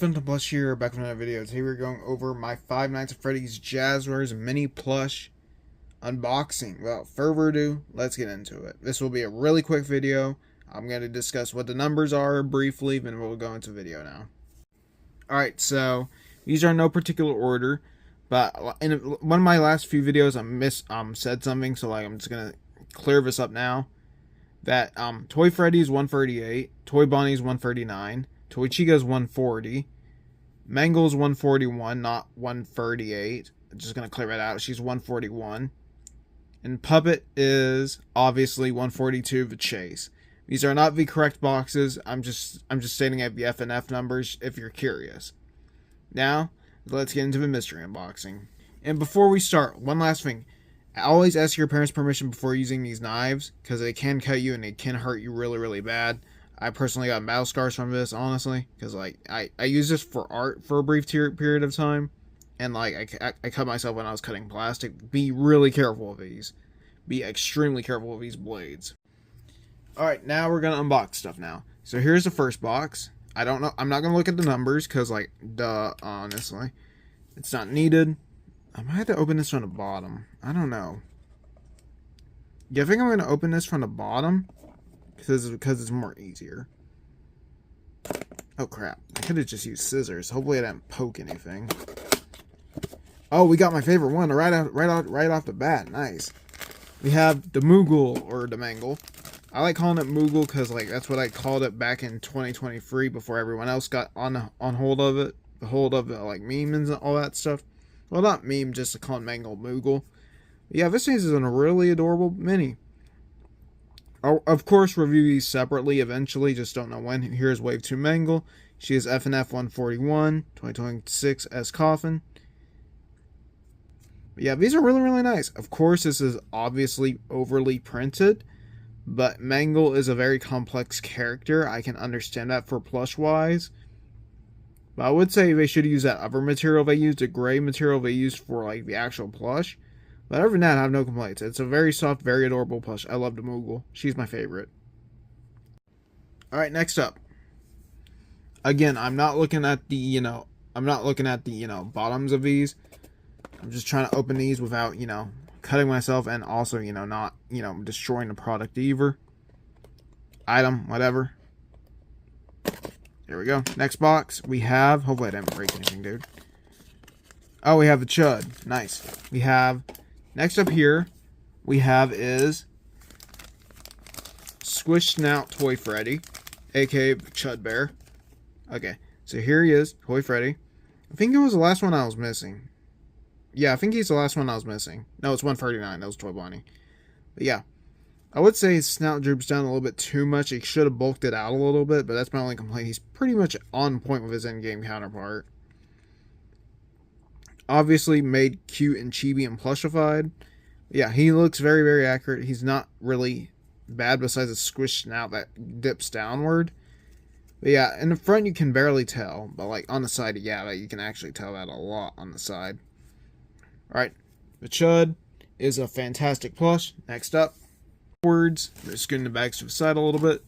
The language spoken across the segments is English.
Fnaf Plush here, back with another video. Today we're going over my Five Nights at Freddy's Jazwares mini plush unboxing. Without further ado, let's get into it. This will be a really quick video. I'm going to discuss what the numbers are briefly, then we'll go into video now. Alright, so these are in no particular order, but in one of my last few videos I said something, so I'm just going to clear this up now. That Toy Freddy's 138, Toy Bonnie's 139, Toy Chica's 140, Mangle's 141, not 138. I'm just gonna clear that out. She's 141, and Puppet is obviously 142. The Chase. These are not the correct boxes. I'm just stating at the Fnaf numbers if you're curious. Now let's get into the mystery unboxing. And before we start, one last thing. Always ask your parents' permission before using these knives, because they can cut you and they can hurt you really, really bad. I personally got battle scars from this, honestly, because I used this for art for a brief period of time, and I cut myself when I was cutting plastic. Be really careful with these. Be extremely careful with these blades. Alright, now we're going to unbox stuff now. So here's the first box. I don't know. I'm not going to look at the numbers, because, duh, honestly. It's not needed. I might have to open this from the bottom. I don't know. Yeah, I think I'm going to open this from the bottom because it's more easier. Oh crap. I could have just used scissors. Hopefully I didn't poke anything. Oh, we got my favorite one right off the bat. Nice. We have the Mangle or the Mangle. I like calling it Mangle because that's what I called it back in 2023 before everyone else got on hold of it. The hold of it, memes and all that stuff. Well, not meme, just to call it Mangle. Yeah, this is a really adorable mini. I'll, of course, review these separately eventually, just don't know when. Here's Wave 2 Mangle. She is Fnaf 141, 2026 S Coffin. But yeah, these are really, really nice. Of course, this is obviously overly printed, but Mangle is a very complex character. I can understand that for plush-wise. But I would say they should use that other material they used, the gray material they used for the actual plush. But other than that, I have no complaints. It's a very soft, very adorable plush. I love the Mangle. She's my favorite. Alright, next up. Again, I'm not looking at the, bottoms of these. I'm just trying to open these without, cutting myself and also, not, destroying the product either. Item, whatever. There we go. Next box, we have... Hopefully I didn't break anything, dude. Oh, we have the Chud. Nice. We have... Next up here, we have is... Squish Snout Toy Freddy, a.k.a. Chud Bear. Okay, so here he is, Toy Freddy. I think it was the last one I was missing. Yeah, I think he's the last one I was missing. No, it's 139. That was Toy Bonnie. But yeah. I would say his snout droops down a little bit too much. He should have bulked it out a little bit, but that's my only complaint. He's pretty much on point with his endgame counterpart. Obviously made cute and chibi and plushified. Yeah, he looks very, very accurate. He's not really bad besides a squish snout that dips downward. But yeah, in the front you can barely tell, but on the side, yeah, you can actually tell that a lot on the side. Alright, the Chud is a fantastic plush. Next up. Words. Just getting the bags to the side a little bit.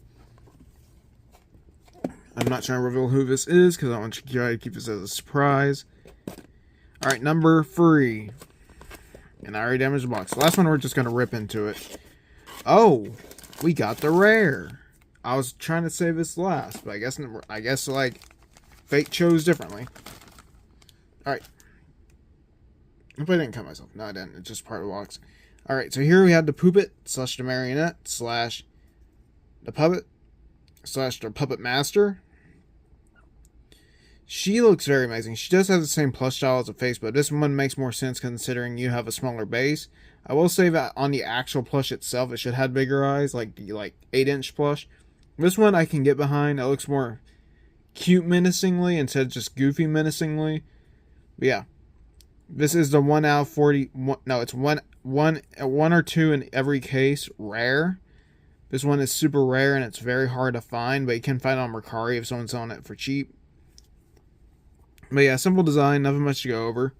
I'm not trying to reveal who this is because I want you to keep this as a surprise. Alright, number 3. And I already damaged the box. The last one we're just going to rip into it. Oh, we got the rare. I was trying to save this last, but I guess fate chose differently. Alright. Hope I didn't cut myself. No, I didn't. It's just part of the box. Alright, so here we have the Puppet / the Marionette / the Puppet / the Puppet Master. She looks very amazing. She does have the same plush style as a face, but this one makes more sense considering you have a smaller base. I will say that on the actual plush itself, it should have bigger eyes, like the 8-inch plush. This one I can get behind. It looks more cute menacingly instead of just goofy menacingly. But yeah. This is the 1 out of 40. No, it's one or two in every case rare. This one is super rare and it's very hard to find, but you can find it on Mercari if someone's selling it for cheap. But yeah, simple design, nothing much to go over.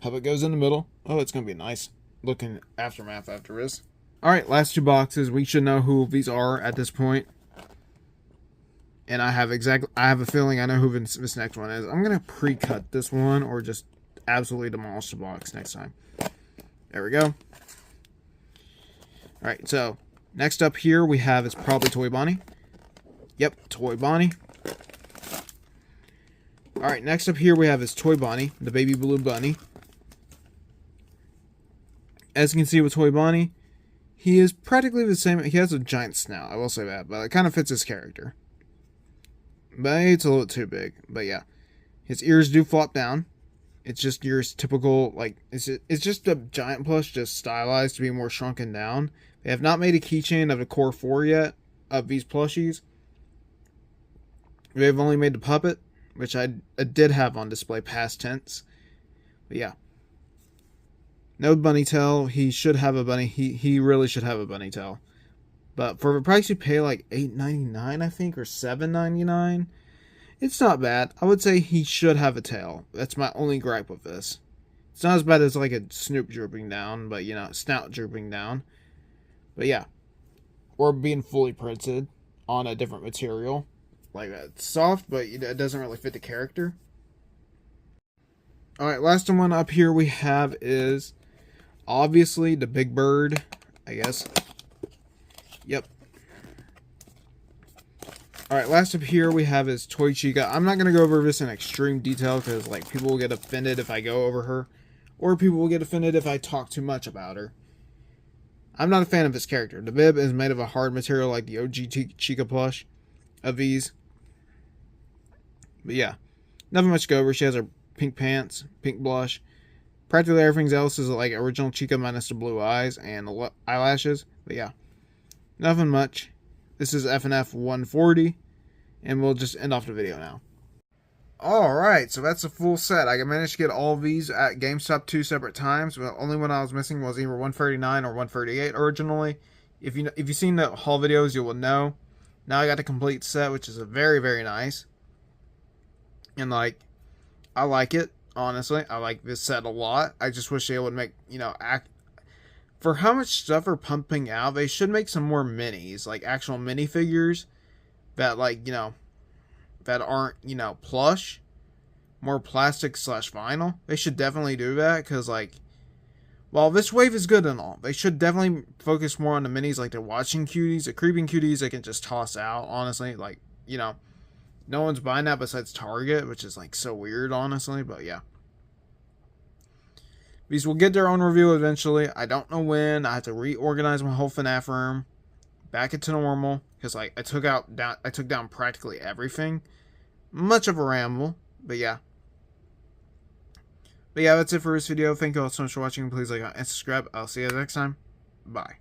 Puppet goes in the middle. Oh, it's gonna be a nice looking aftermath after this. Alright, last two boxes. We should know who these are at this point. And I have a feeling I know who this next one is. I'm going to pre-cut this one or just absolutely demolish the box next time. There we go. Alright, so next up here we have is probably Toy Bonnie. Yep, Toy Bonnie. Alright, next up here we have is Toy Bonnie, the baby blue bunny. As you can see with Toy Bonnie, he is practically the same. He has a giant snout, I will say that, but it kind of fits his character. But it's a little too big. But yeah, his ears do flop down. It's just your typical, like, it's just a giant plush, just stylized to be more shrunken down. They have not made a keychain of the core 4 yet of these plushies. They've only made the puppet, which I did have on display past tense. But yeah. No bunny tail. He should have a bunny. He really should have a bunny tail. But for the price you pay, like $8.99, I think, or $7.99, it's not bad. I would say he should have a tail. That's my only gripe with this. It's not as bad as like a snoot drooping down, but, you know, snout drooping down. But yeah. Or being fully printed on a different material. Like, it's soft, but it doesn't really fit the character. Alright, last one up here we have is obviously the Big Bird, I guess. Yep. Alright, last up here we have is Toy Chica. I'm not going to go over this in extreme detail because, like, people will get offended if I go over her. Or people will get offended if I talk too much about her. I'm not a fan of this character. The bib is made of a hard material like the OG Chica plush of these. But yeah, nothing much to go over. She has her pink pants, pink blush. Practically everything else is like original Chica minus the blue eyes and the eyelashes. But yeah, nothing much. This is Fnaf 140, and we'll just end off the video now. Alright, so that's a full set. I managed to get all of these at GameStop 2 separate times. The only one I was missing was either 139 or 138 originally. If you've seen the haul videos, you will know. Now I got the complete set, which is a very, very nice. And, like, I like it, honestly. I like this set a lot. I just wish they would make, you know, for how much stuff are pumping out, they should make some more minis, like actual minifigures that, like, you know, that aren't, you know, plush, more plastic / vinyl. They should definitely do that, because, like, while this wave is good and all, they should definitely focus more on the minis, like the watching cuties, the creeping cuties they can just toss out, honestly. Like, you know, no one's buying that besides Target, which is, like, so weird, honestly, but yeah. These will get their own review eventually. I don't know when. I have to reorganize my whole FNAF room back into normal, because, like, I took down practically everything. Much of a ramble, but yeah. But yeah, that's it for this video. Thank you all so much for watching. Please like and subscribe. I'll see you next time. Bye.